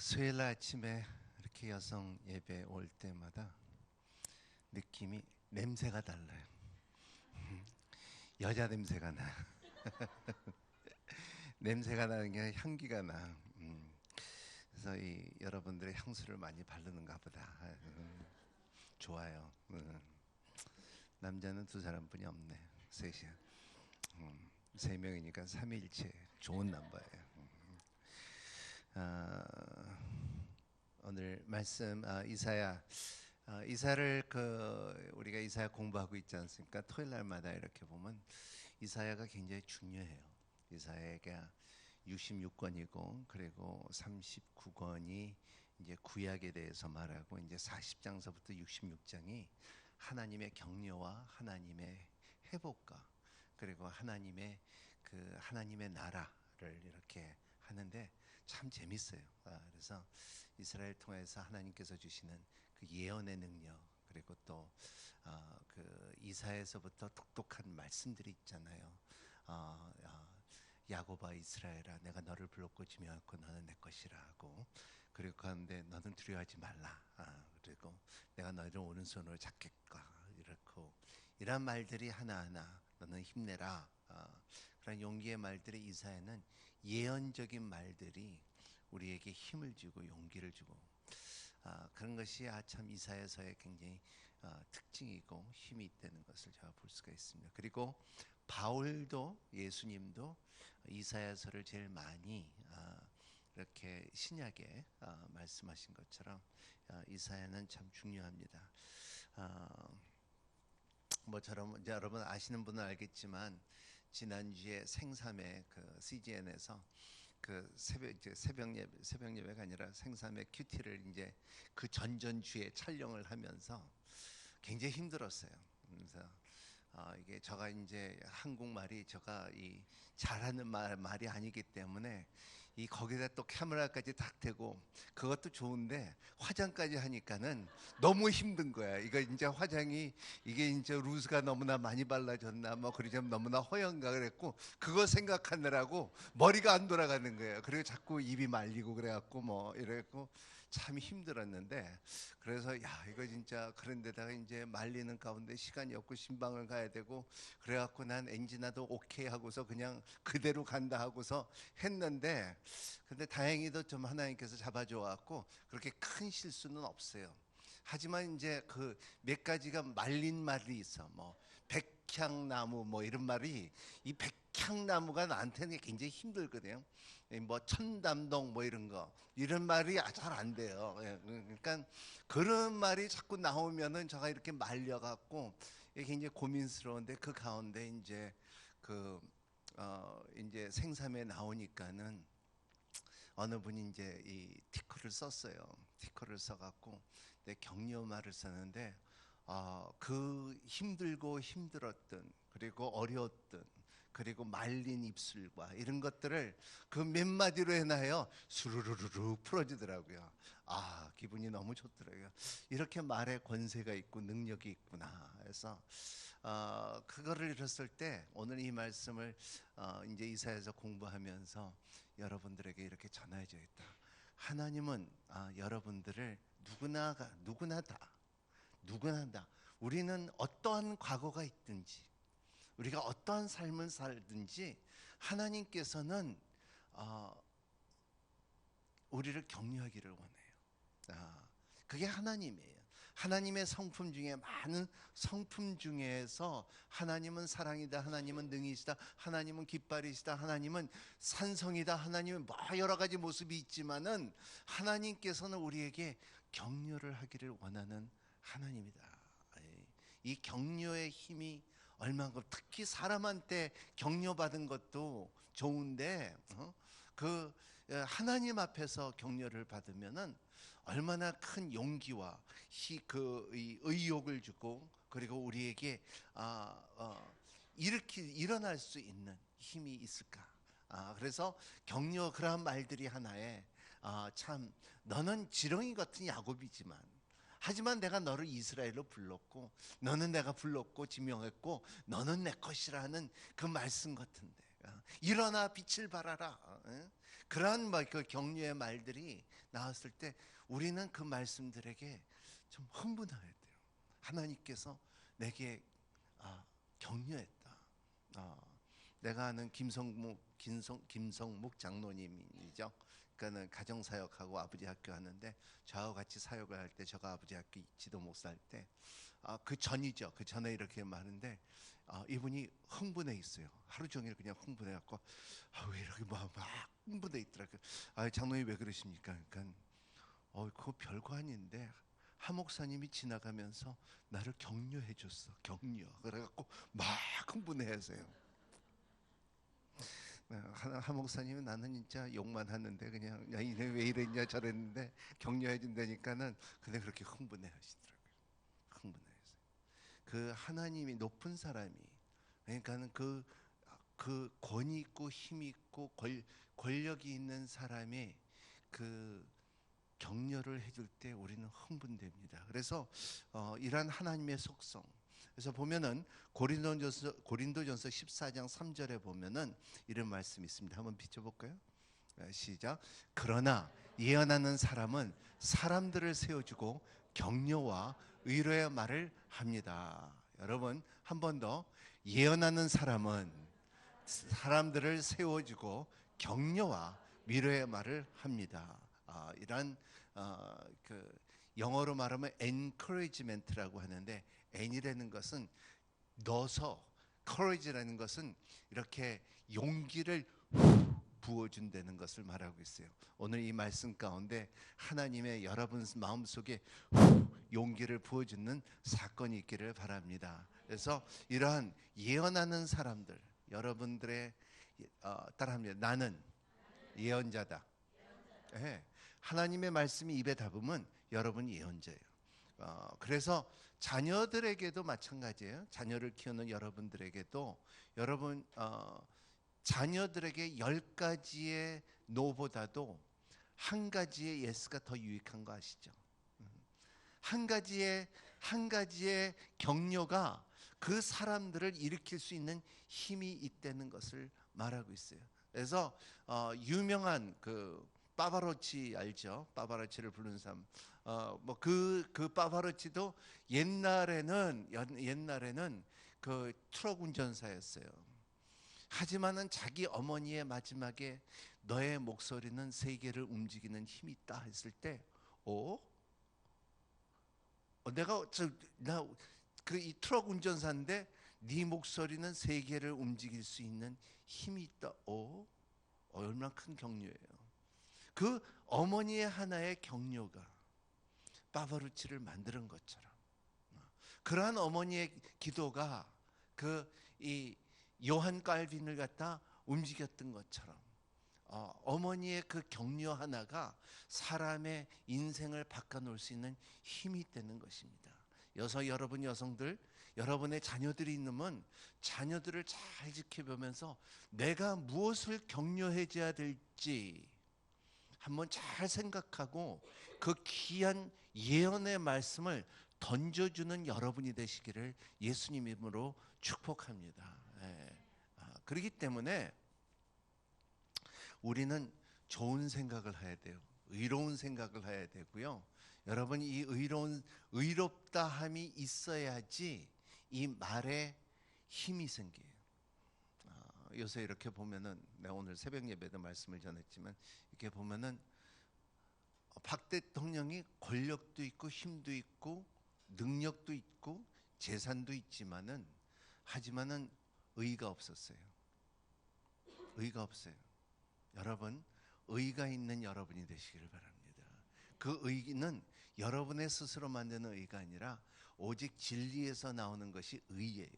수요일 날 아침에 이렇게 여성 예배 올 때마다 느낌이 냄새가 달라요. 여자 냄새가 나. 냄새가 나는 게 아니라 향기가 나. 그래서 여러분들의 향수를 많이 바르는가 보다. 좋아요. 남자는 두 사람뿐이 없네. 셋이야. 세 명이니까 삼위일체 좋은 남바예요. 오늘 말씀 이사야를 우리가 이사야 공부하고 있지 않습니까? 토요일 날마다 이렇게 보면 이사야가 굉장히 중요해요. 이사야가 66권이고 그리고 39권이 이제 구약에 대해서 말하고 이제 40장서부터 66장이 하나님의 격려와 하나님의 회복과 그리고 하나님의 나라를 이렇게 하는데 참 재밌어요. 그래서 이스라엘 통해서 하나님께서 주시는 그 예언의 능력 그리고 또 그 이사야에서부터 똑똑한 말씀들이 있잖아요. 야곱아 이스라엘아 내가 너를 불렀고 지명했고 너는 내 것이라 하고 그리고 가운데 너는 두려워하지 말라. 그리고 내가 너를 오른손으로 잡겠다. 이렇고 이런 말들이 하나하나 너는 힘내라. 그런 용기의 말들이 이사야는 예언적인 말들이 우리에게 힘을 주고 용기를 주고 그런 것이 참 이사야서의 굉장히 특징이고 힘이 있다는 것을 제가 볼 수가 있습니다. 그리고 바울도 예수님도 이사야서를 제일 많이 이렇게 신약에 말씀하신 것처럼 이사야는 참 중요합니다. 뭐처럼 여러분 아시는 분은 알겠지만 지난주에 생삼의 그 CGN에서 그 새벽 예배가 아니라 생삼의 큐티를 이제 그 전전주에 촬영을 하면서 굉장히 힘들었어요. 그래서 이게 제가 이제 한국말이 제가 이 잘하는 말이 아니기 때문에 이 거기다 또 카메라까지 딱 대고 그것도 좋은데 화장까지 하니까는 너무 힘든 거야. 이거 이제 화장이 이게 이제 루즈가 너무나 많이 발라졌나 뭐 그러자면 너무나 허연가 그랬고 그거 생각하느라고 머리가 안 돌아가는 거예요. 그리고 자꾸 입이 말리고 그래갖고 뭐 이랬고 참 힘들었는데 그래서 야 이거 진짜 그런데다가 이제 말리는 가운데 시간이 없고 신방을 가야 되고 그래갖고 난 엔지나도 오케이 하고서 그냥 그대로 간다 하고서 했는데 근데 다행히도 좀 하나님께서 잡아줘갖고 그렇게 큰 실수는 없어요. 하지만 이제 그 몇 가지가 말린 말이 있어. 뭐 백향나무 뭐 이런 말이 이 백향나무가 나한테는 굉장히 힘들거든요. 뭐 천담동 뭐 이런 말이 잘 안 돼요. 그러니까 그런 말이 자꾸 나오면은 제가 이렇게 말려갖고 굉장히 고민스러운데 그 가운데 이제 이제 생삼에 나오니까는 어느 분이 이제 이 티커를 썼어요. 티커를 써갖고 격려 말을 썼는데 그 힘들고 힘들었던 그리고 어려웠던 그리고 말린 입술과 이런 것들을 그 몇 마디로 해놔요. 수르르르 풀어지더라고요. 기분이 너무 좋더라고요. 이렇게 말에 권세가 있고 능력이 있구나. 그래서 그거를 들었을 때 오늘 이 말씀을 이제 이사야서 공부하면서 여러분들에게 이렇게 전해줘야겠다. 하나님은 여러분들을 누구나 다 우리는 어떠한 과거가 있든지 우리가 어떠한 삶을 살든지 하나님께서는 우리를 격려하기를 원해요. 그게 하나님이에요. 하나님의 성품 중에 많은 성품 중에서 하나님은 사랑이다, 하나님은 능이시다, 하나님은 깃발이시다, 하나님은 산성이다, 하나님은 뭐 여러 가지 모습이 있지만은 하나님께서는 우리에게 격려를 하기를 원하는 하나님이다. 이 격려의 힘이 얼마만큼 특히 사람한테 격려받은 것도 좋은데 그 하나님 앞에서 격려를 받으면은 얼마나 큰 용기와 이 의욕을 주고 그리고 우리에게 일어날 수 있는 힘이 있을까? 그래서 격려 그러한 말들이 하나에 참 너는 지렁이 같은 야곱이지만 하지만 내가 너를 이스라엘로 불렀고 너는 내가 불렀고 지명했고 너는 내 것이라는 그 말씀 같은데 일어나 빛을 발하라. 그러한 그 격려의 말들이 나왔을 때 우리는 그 말씀들에게 좀 흥분해야 돼요. 하나님께서 내게 격려했다. 내가 아는 김성묵 장로님이죠. 그러니까는 가정사역하고 아버지 학교 하는데 저하고 같이 사역을 할 때, 제가 아버지 학교 지도 목사 할 때 그 전이죠. 그 전에 이렇게 말하는데 이분이 흥분해 있어요. 하루 종일 그냥 흥분해 갖고 왜 이렇게 막 흥분해 있더라고요. 장로님 왜 그러십니까? 그러니까 그거 별거 아닌데 하 목사님이 지나가면서 나를 격려해 줬어. 격려. 그래갖고 막 흥분해하세요. 하 목사님은 나는 진짜 욕만 하는데 그냥 야 이래 왜 이랬냐 저랬는데 격려해 준다니까는 근데 그렇게 흥분해 하시더라고요. 흥분해서 그 하나님이 높은 사람이 그러니까는 그 권위 있고 힘 있고 권력이 있는 사람의 그 격려를 해줄 때 우리는 흥분됩니다. 그래서 이러한 하나님의 속성. 그래서 보면은 고린도전서 14장 3절에 보면은 이런 말씀이 있습니다. 한번 비춰볼까요? 시작. 그러나 예언하는 사람은 사람들을 세워주고 격려와 위로의 말을 합니다. 여러분 한 번 더. 예언하는 사람은 사람들을 세워주고 격려와 위로의 말을 합니다. 이런 그 영어로 말하면 encouragement라고 하는데 N이라는 것은 넣어서 courage라는 것은 이렇게 용기를 부어준다는 것을 말하고 있어요. 오늘 이 말씀 가운데 하나님의 여러분 마음속에 용기를 부어주는 사건이 있기를 바랍니다. 그래서 이러한 예언하는 사람들 여러분들의 따라합니다. 나는 예언자다. 네. 하나님의 말씀이 입에 닿으면 여러분 예언자예요. 그래서 자녀들에게도 마찬가지예요. 자녀를 키우는 여러분들에게도 여러분 자녀들에게 10가지의 노보다도 한 가지의 예스가 더 유익한 거 아시죠? 한 가지의 격려가 그 사람들을 일으킬 수 있는 힘이 있다는 것을 말하고 있어요. 그래서 유명한 그 파바로치 알죠? 파바로치를 부르는 사람. 그 파바로치도 옛날에는 그 트럭 운전사였어요. 하지만은 자기 어머니의 마지막에 너의 목소리는 세계를 움직이는 힘이 있다 했을 때, 내가 이 트럭 운전사인데 네 목소리는 세계를 움직일 수 있는 힘이 있다. 얼마나 큰 격려예요. 그 어머니의 하나의 격려가 파바루치를 만드는 것처럼 그러한 어머니의 기도가 이 요한 칼빈을 갖다 움직였던 것처럼 어머니의 그 격려 하나가 사람의 인생을 바꿔놓을 수 있는 힘이 되는 것입니다. 여러분 여성들 여러분의 자녀들이 있으면 자녀들을 잘 지켜보면서 내가 무엇을 격려해줘야 될지 한번 잘 생각하고 그 귀한 예언의 말씀을 던져주는 여러분이 되시기를 예수님 이름으로 축복합니다. 그렇기 때문에 우리는 좋은 생각을 해야 돼요. 의로운 생각을 해야 되고요. 여러분 이 의롭다함이 있어야지 이 말에 힘이 생겨요. 요새 이렇게 보면은 내가 오늘 새벽 예배도 말씀을 전했지만 이렇게 보면은 박 대통령이 권력도 있고 힘도 있고 능력도 있고 재산도 있지만은 하지만은 의가 없었어요. 의가 없어요. 여러분 의가 있는 여러분이 되시기를 바랍니다. 그 의는 여러분의 스스로 만드는 의가 아니라 오직 진리에서 나오는 것이 의예요.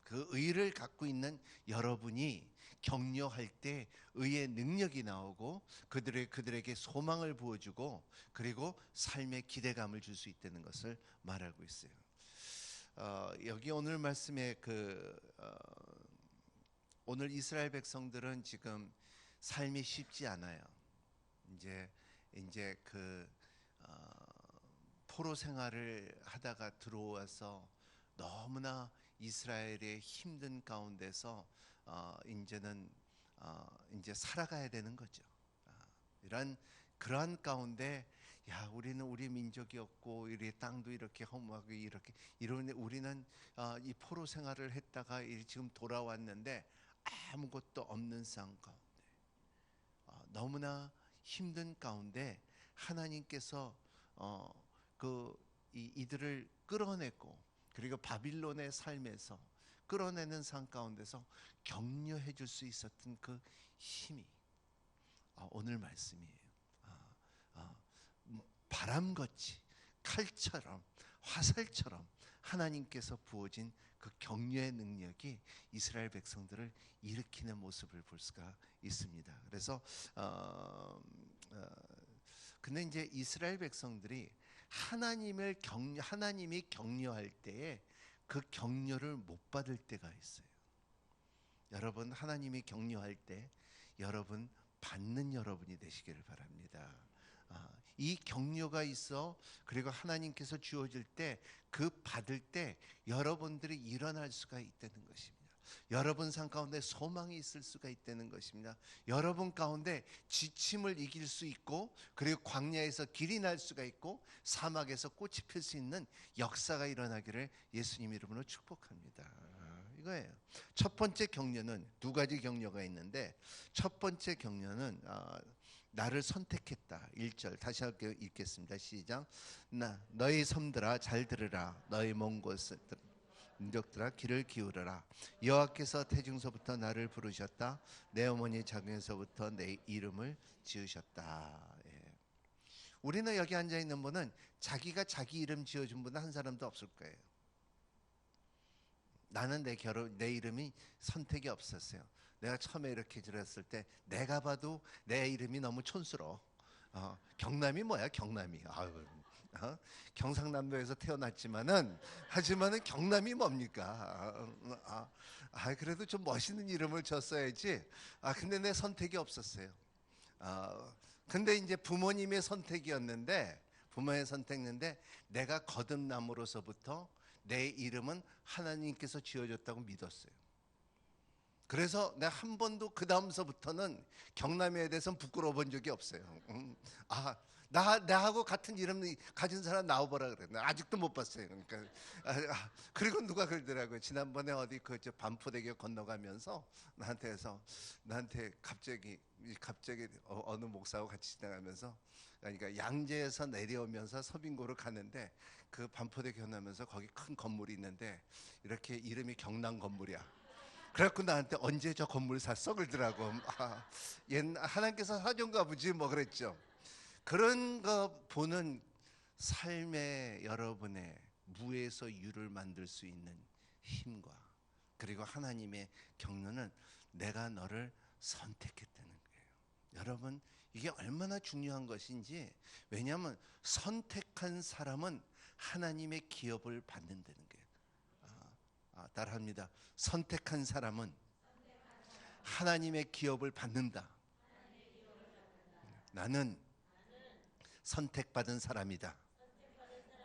그 의를 갖고 있는 여러분이 격려할 때 의의 능력이 나오고 그들에게 소망을 부어주고 그리고 삶의 기대감을 줄 수 있다는 것을 말하고 있어요. 여기 오늘 말씀에 오늘 이스라엘 백성들은 지금 삶이 쉽지 않아요. 이제 포로 생활을 하다가 들어와서 너무나 이스라엘의 힘든 가운데서 이제 살아가야 되는 거죠. 이런 그러한 가운데 야 우리는 우리 민족이었고 우리 땅도 이렇게 허무하고 이렇게 이런 우리는 이 포로 생활을 했다가 지금 돌아왔는데 아무것도 없는 상황 가운데 너무나 힘든 가운데 하나님께서 이들을 끌어내고 그리고 바빌론의 삶에서 끌어내는 상 가운데서 격려해 줄 수 있었던 그 힘이 오늘 말씀이에요. 바람같이 칼처럼 화살처럼 하나님께서 부어진 그 격려의 능력이 이스라엘 백성들을 일으키는 모습을 볼 수가 있습니다. 그래서 근데 이제 이스라엘 백성들이 하나님이 격려할 때에 그 격려를 못 받을 때가 있어요. 여러분 하나님이 격려할 때 여러분 받는 여러분이 되시기를 바랍니다. 이 격려가 있어 그리고 하나님께서 주어질 때 그 받을 때 여러분들이 일어날 수가 있다는 것입니다. 여러분 삶 가운데 소망이 있을 수가 있다는 것입니다. 여러분 가운데 지침을 이길 수 있고 그리고 광야에서 길이 날 수가 있고 사막에서 꽃이 필 수 있는 역사가 일어나기를 예수님 이름으로 축복합니다. 이거예요. 첫 번째 격려는 두 가지 격려가 있는데 첫 번째 격려는 나를 선택했다. 1절 다시 할게요. 읽겠습니다. 시작. 너희 섬들아 잘 들으라. 너희 먼 곳 민족들아 귀를 기울여라. 여호와께서 태중서부터 나를 부르셨다. 내 어머니 자궁에서부터 내 이름을 지으셨다. 예. 우리는 여기 앉아 있는 분은 자기가 자기 이름 지어준 분은 한 사람도 없을 거예요. 나는 내 이름이 선택이 없었어요. 내가 처음에 이렇게 들었을 때 내가 봐도 내 이름이 너무 촌스러워. 경남이 뭐야 경남이. 경상남도에서 태어났지만은 하지만은 경남이 뭡니까? 그래도 좀 멋있는 이름을 줬어야지. 근데 내 선택이 없었어요. 근데 이제 부모님의 선택이었는데 부모의 선택인데 내가 거듭남으로서부터 내 이름은 하나님께서 지어줬다고 믿었어요. 그래서 내가 한 번도 그 다음서부터는 경남에 대해서는 부끄러워 본 적이 없어요. 나하고 같은 이름 가진 사람 나와보라 그래. 나 아직도 못 봤어요. 그러니까 그리고 누가 그러더라고요. 지난번에 어디 저 반포대교 건너가면서 나한테 갑자기 어느 목사하고 같이 지나가면서 그러니까 양재에서 내려오면서 서빙고로 가는데 그 반포대교 건너면서 거기 큰 건물이 있는데 이렇게 이름이 경남 건물이야. 그래갖고 나한테 언제 저 건물 샀어? 그러더라고. 하나님께서 사준가 보지 뭐 그랬죠. 그런 거 보는 삶의 여러분의 무에서 유를 만들 수 있는 힘과 그리고 하나님의 격려는 내가 너를 선택했다는 거예요. 여러분 이게 얼마나 중요한 것인지 왜냐하면 선택한 사람은 하나님의 기업을 받는다는 거예요. 따라합니다. 선택한 사람은 하나님의 기업을 받는다. 나는 선택받은 사람이다.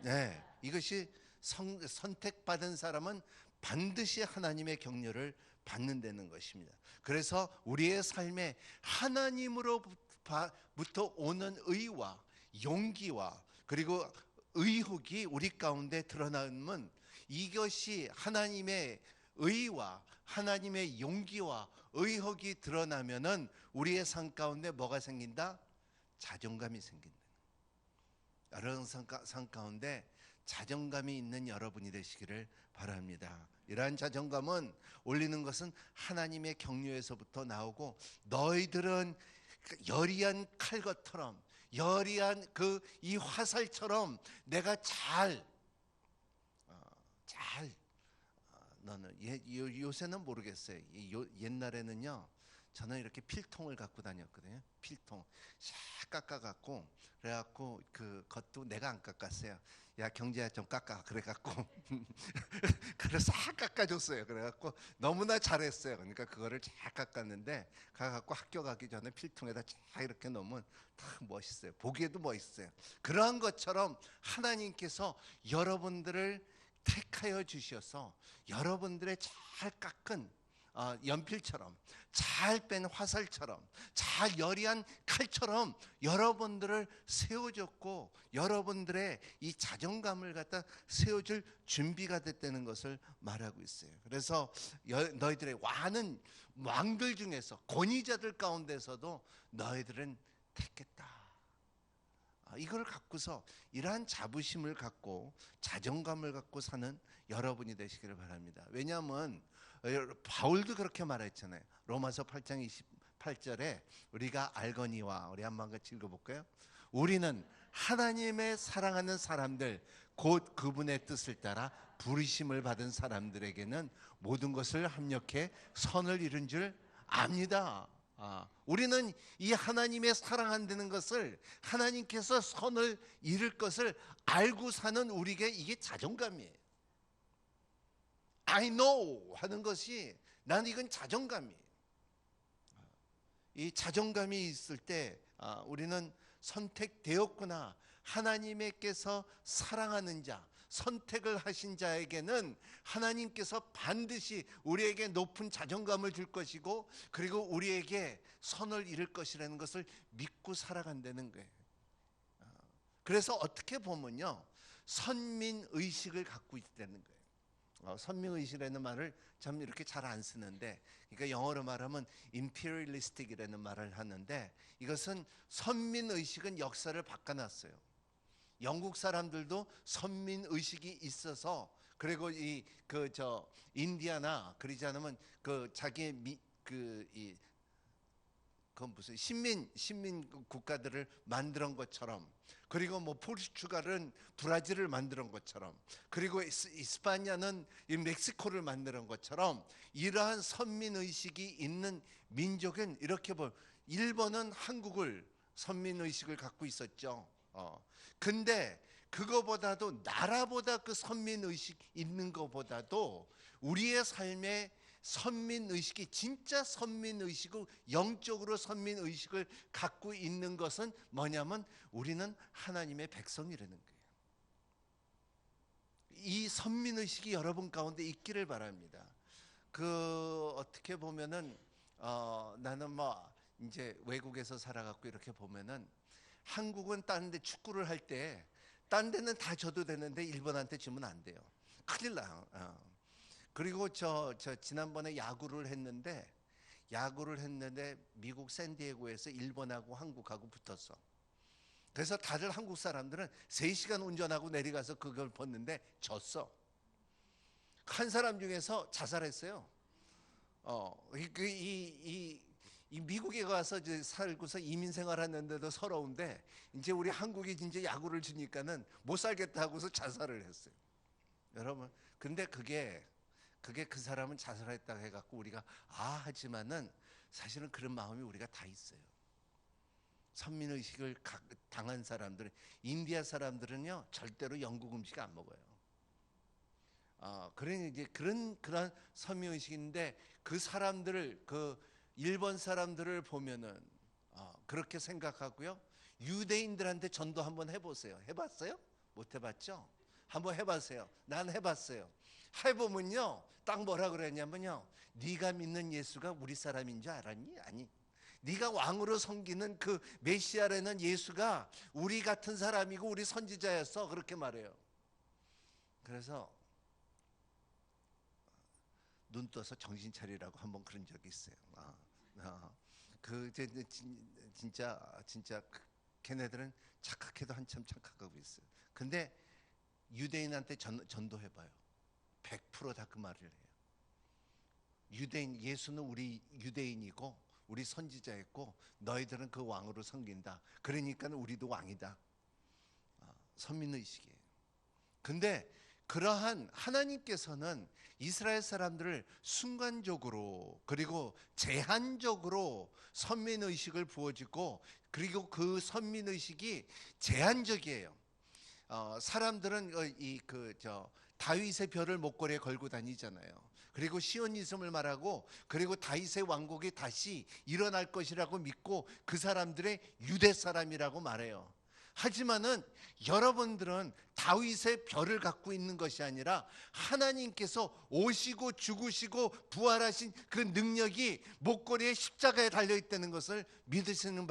네, 이것이 선택받은 사람은 반드시 하나님의 격려를 받는다는 것입니다. 그래서 우리의 삶에 하나님으로부터 오는 의와 용기와 그리고 의혹이 우리 가운데 드러나면 이것이 하나님의 의와 하나님의 용기와 의혹이 드러나면은 우리의 삶 가운데 뭐가 생긴다? 자존감이 생긴다. 여러분 삶 가운데 자존감이 있는 여러분이 되시기를 바랍니다. 이러한 자존감은 올리는 것은 하나님의 격려에서부터 나오고 너희들은 여리한 칼것처럼 여리한 이 화살처럼 내가 너는 요새는 모르겠어요. 옛날에는요 저는 이렇게 필통을 갖고 다녔거든요. 필통 싹 깎아갖고 그래갖고 그것도 내가 안 깎았어요. 야 경제야 좀 깎아 그래갖고 그래서 싹 깎아줬어요. 그래갖고 너무나 잘했어요. 그러니까 그거를 잘 깎았는데 가갖고 학교 가기 전에 필통에다 쫙 이렇게 놓으면 다 멋있어요. 보기에도 멋있어요. 그러한 것처럼 하나님께서 여러분들을 택하여 주셔서 여러분들의 잘 깎은 연필처럼, 잘 뺀 화살처럼, 잘 열이한 칼처럼 여러분들을 세워줬고 여러분들의 이 자존감을 갖다 세워줄 준비가 됐다는 것을 말하고 있어요. 그래서 너희들의 많은 왕들 중에서, 권위자들 가운데서도 너희들은 택했다. 이걸 갖고서 이러한 자부심을 갖고 자존감을 갖고 사는 여러분이 되시기를 바랍니다. 왜냐하면 바울도 그렇게 말했잖아요. 로마서 8장 28절에 우리가 알거니와, 우리 한번 같이 읽어볼까요? 우리는 하나님의 사랑하는 사람들, 곧 그분의 뜻을 따라 부르심을 받은 사람들에게는 모든 것을 합력해 선을 이룬 줄 압니다. 우리는 이 하나님의 사랑한다는 것을, 하나님께서 선을 이룰 것을 알고 사는 우리에게 이게 자존감이에요. I know 하는 것이, 나는 이건 자존감이에요. 이 자존감이 있을 때 우리는 선택되었구나. 하나님께서 사랑하는 자, 선택을 하신 자에게는 하나님께서 반드시 우리에게 높은 자존감을 줄 것이고, 그리고 우리에게 선을 이룰 것이라는 것을 믿고 살아간다는 거예요. 그래서 어떻게 보면요, 선민의식을 갖고 있다는 거예요. 선민의식이라는 말을 참 이렇게 잘 안 쓰는데, 그러니까 영어로 말하면 imperialistic이라는 말을 하는데, 이것은 선민의식은 역사를 바꿔놨어요. 영국 사람들도 선민 의식이 있어서, 그리고 인디아나, 그러지 않으면 자기의 무슨 식민 국가들을 만드는 것처럼, 그리고 뭐 포르투갈은 브라질을 만드는 것처럼, 그리고 이스파냐는 이 멕시코를 만드는 것처럼, 이러한 선민 의식이 있는 민족은 이렇게 일본은 한국을 선민 의식을 갖고 있었죠. 근데 그거보다도, 나라보다 그 선민의식 있는 것보다도 우리의 삶에 선민의식이, 진짜 선민의식을, 영적으로 선민의식을 갖고 있는 것은 뭐냐면 우리는 하나님의 백성이라는 거예요. 이 선민의식이 여러분 가운데 있기를 바랍니다. 어떻게 보면은 나는 이제 외국에서 살아갖고 이렇게 보면은, 한국은 다른 데 축구를 할 때 딴 데는 다 져도 되는데 일본한테 지면 안 돼요. 큰일 나요. 그리고 저 지난번에 야구를 했는데 미국 샌디에고에서 일본하고 한국하고 붙었어. 그래서 다들 한국 사람들은 3시간 운전하고 내려가서 그걸 봤는데 졌어. 한 사람 중에서 자살했어요. 이 미국에 가서 이제 살고서 이민 생활하는데도 서러운데, 이제 우리 한국이 이제 야구를 주니까는 못 살겠다 하고서 자살을 했어요. 여러분, 근데 그게 그 사람은 자살했다고 해갖고 우리가 하지만은 사실은 그런 마음이 우리가 다 있어요. 선민의식을 당한 사람들은, 인디아 사람들은요 절대로 영국 음식 안 먹어요. 그러니 이제 그런 선민의식인데, 그 사람들을, 일본 사람들을 보면은 그렇게 생각하고요. 유대인들한테 전도 한번 해보세요. 해봤어요? 못 해봤죠? 한번 해봤어요. 난 해봤어요. 해보면요, 딱 뭐라 그랬냐면요, 네가 믿는 예수가 우리 사람인 줄 알았니? 아니, 네가 왕으로 섬기는 그 메시아라는 예수가 우리 같은 사람이고 우리 선지자였어, 그렇게 말해요. 그래서 눈 떠서 정신 차리라고 한번 그런 적이 있어요. 진짜 걔네들은 착각해도 한참 착각하고 있어요. 근데 유대인한테 전도해봐요. 100% 다 그 말을 해요. 예수는 우리 유대인이고 우리 선지자였고 너희들은 그 왕으로 섬긴다. 그러니까 우리도 왕이다. 선민의식이에요. 근데 그러한 하나님께서는 이스라엘 사람들을 순간적으로, 그리고 제한적으로 선민의식을 부어주고, 그리고 그 선민의식이 제한적이에요. 사람들은 다윗의 별을 목걸이에 걸고 다니잖아요. 그리고 시오니즘을 말하고, 그리고 다윗의 왕국이 다시 일어날 것이라고 믿고 그 사람들의 유대 사람이라고 말해요. 하지만은 여러분들은 다윗의 별을 갖고 있는 것이 아니라 하나님께서 오시고 죽으시고 부활하신 그 능력이 목걸이에 십자가에 달려있다는 것을 믿으시는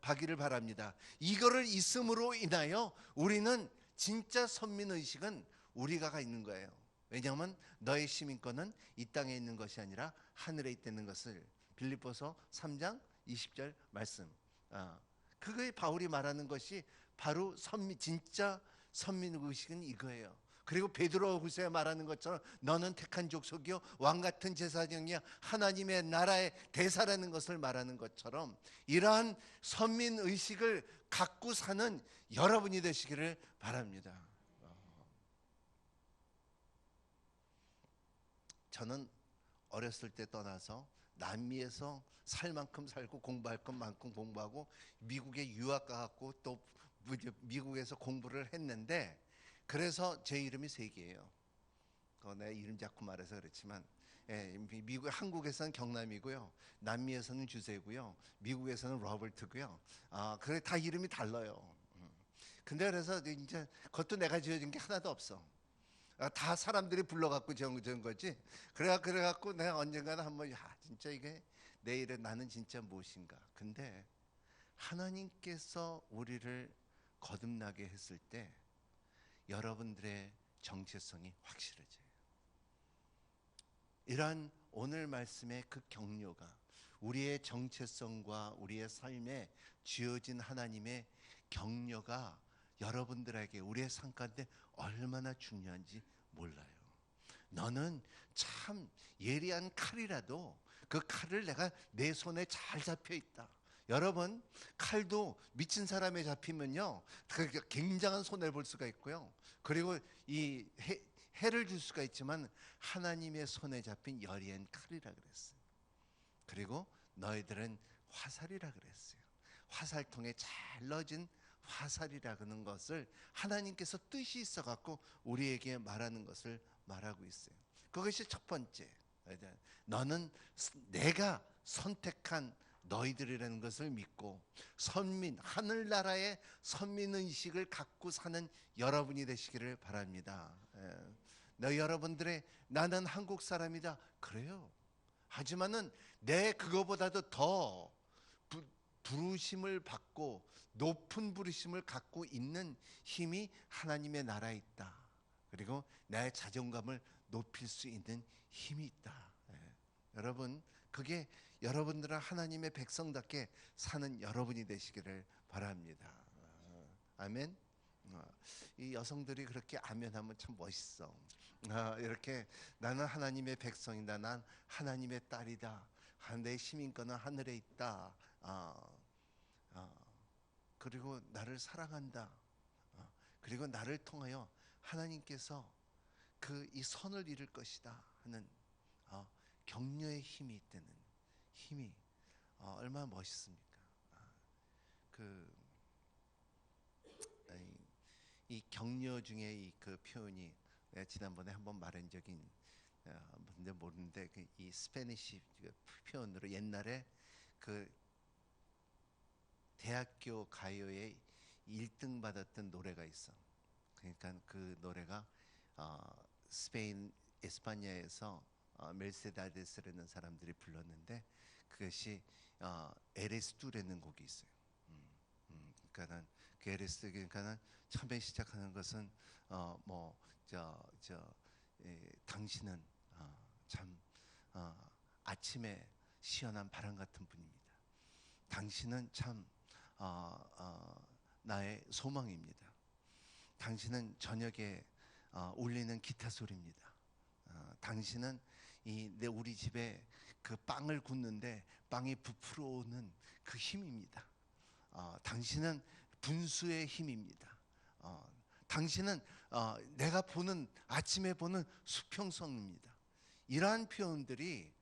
바기를 바랍니다. 이거를 있음으로 인하여 우리는 진짜 선민의식은 우리가 있는 거예요. 왜냐하면 너의 시민권은 이 땅에 있는 것이 아니라 하늘에 있다는 것을 빌립보서 3장 20절 말씀, 그거에 바울이 말하는 것이 바로 진짜 선민의식은 이거예요. 그리고 베드로후서에 말하는 것처럼 너는 택한 족속이요 왕같은 제사장이야 하나님의 나라의 대사라는 것을 말하는 것처럼 이러한 선민의식을 갖고 사는 여러분이 되시기를 바랍니다. 저는 어렸을 때 떠나서 남미에서 살 만큼 살고 공부할 것만큼 공부하고 미국에 유학 가고 또 미국에서 공부를 했는데, 그래서 제 이름이 세 개예요. 내 이름 자꾸 말해서 그렇지만, 한국에서는 경남이고요, 남미에서는 주세고요, 미국에서는 로버트고요. 그래 다 이름이 달라요. 근데 그래서 이제 그것도 내가 지어준 게 하나도 없어. 다 사람들이 불러갖고 지은 거지. 그래갖고 내가 언젠가는 한번 진짜 이게 내 일에 나는 진짜 무엇인가. 근데 하나님께서 우리를 거듭나게 했을 때 여러분들의 정체성이 확실해져요. 이러한 오늘 말씀의 그 격려가 우리의 정체성과 우리의 삶에 지어진 하나님의 격려가 여러분들에게 우리의 삶 가운데 얼마나 중요한지 몰라요. 너는 참 예리한 칼이라도 그 칼을 내가 내 손에 잘 잡혀 있다. 여러분, 칼도 미친 사람에 잡히면요 굉장한 손해를 볼 수가 있고요, 그리고 이 해를 줄 수가 있지만 하나님의 손에 잡힌 여리한 칼이라 그랬어요. 그리고 너희들은 화살이라 그랬어요. 화살통에 잘 넣어진 화살이라는 것을 하나님께서 뜻이 있어 갖고 우리에게 말하는 것을 말하고 있어요. 그것이 첫 번째, 너는 내가 선택한 너희들이라는 것을 믿고 하늘나라의 선민의식을 갖고 사는 여러분이 되시기를 바랍니다. 여러분들의 나는 한국 사람이다 그래요. 하지만은 내 그거보다도 더 부르심을 받고 높은 부르심을 갖고 있는 힘이 하나님의 나라에 있다. 그리고 나의 자존감을 높일 수 있는 힘이 있다. 여러분, 그게 여러분들은 하나님의 백성답게 사는 여러분이 되시기를 바랍니다. 아멘. 이 여성들이 그렇게 아멘하면 참 멋있어. 이렇게 나는 하나님의 백성이다, 난 하나님의 딸이다, 내 시민권은 하늘에 있다, 그리고 나를 사랑한다, 그리고 나를 통하여 하나님께서 이 선을 이룰 것이다 하는 격려의 힘이 있다는 힘이 얼마나 멋있습니까? 이 격려 중에 이 그 표현이 내가 지난번에 한번 말한 적이 있는데 모르는데 이 스페니시 표현으로 옛날에 그 대학교 가요에 1등 받았던 노래가 있어. 그러니까 그 노래가 스페인 에스파냐에서 멜세다데스라는 사람들이 불렀는데 그것이 에레스투라는 곡이 있어요. 그러니까는 그 에레스투, 그러니까는 처음에 시작하는 것은 당신은 참 아침에 시원한 바람 같은 분입니다. 당신은 참 나의 소망입니다. 당신은 저녁에 울리는 기타 소리입니다. 당신은 우리 집에 그 빵을 굽는데 빵이 부풀어 오는 그 힘입니다. 당신은 분수의 힘입니다. 당신은 내가 아침에 보는 수평성입니다. 이러한 표현들이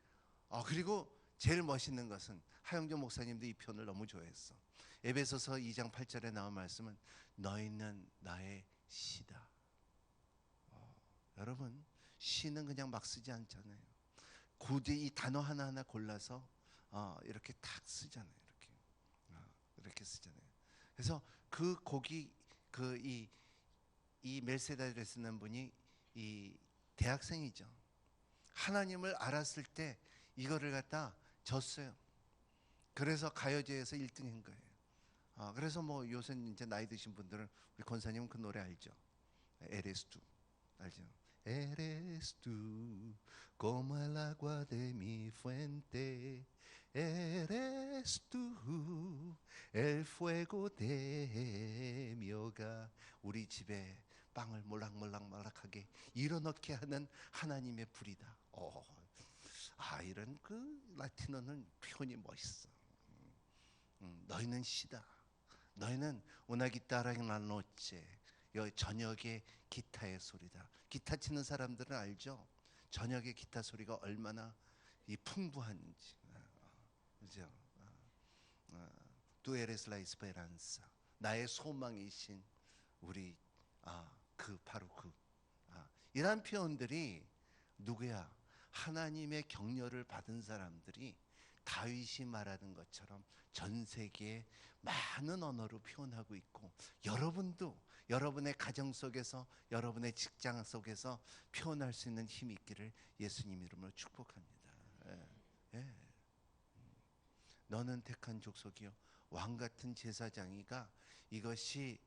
그리고 제일 멋있는 것은 하영정 목사님도 이 표현을 너무 좋아했어. 에베소서 2장 8절에 나온 말씀은 너희는 나의 시다. 여러분, 시는 그냥 막 쓰지 않잖아요. 굳이 이 단어 하나하나 골라서 이렇게 탁 쓰잖아요. 이렇게 쓰잖아요. 그래서 그 곡이 이 멜세다를 쓰는 분이 이 대학생이죠. 하나님을 알았을 때 이거를 갖다 졌어요. 그래서 가요제에서 1등한 거예요. 그래서 뭐 요새 이제 나이 드신 분들은 우리 권사님은 그 노래 알죠? 에레스투 알죠? Eres tú como el agua de mi fuente. Eres tú el fuego de mi hogar. 우리 집에 빵을 몰락몰락몰락하게 일어넣게 하는 하나님의 불이다. 이런 그 라틴어는 표현이 멋있어. 너희는 시다. 너희는 una guitarra en la noche. 저녁에 기타의 소리다. 기타 치는 사람들은 알죠? 저녁에 기타 소리가 얼마나 이 풍부한지. 그죠? Tú eres la esperanza. 나의 소망이신 우리 바로 이런 표현들이 누구야? 하나님의 격려를 받은 사람들이 다윗이 말하는 것처럼 전 세계에 많은 언어로 표현하고 있고, 여러분도 여러분의 가정 속에서, 여러분의 직장 속에서 표현할 수 있는 힘이 있기를 예수님 이름으로 축복합니다. 예. 너는 택한 족속이요 왕 같은 제사장이가, 이것이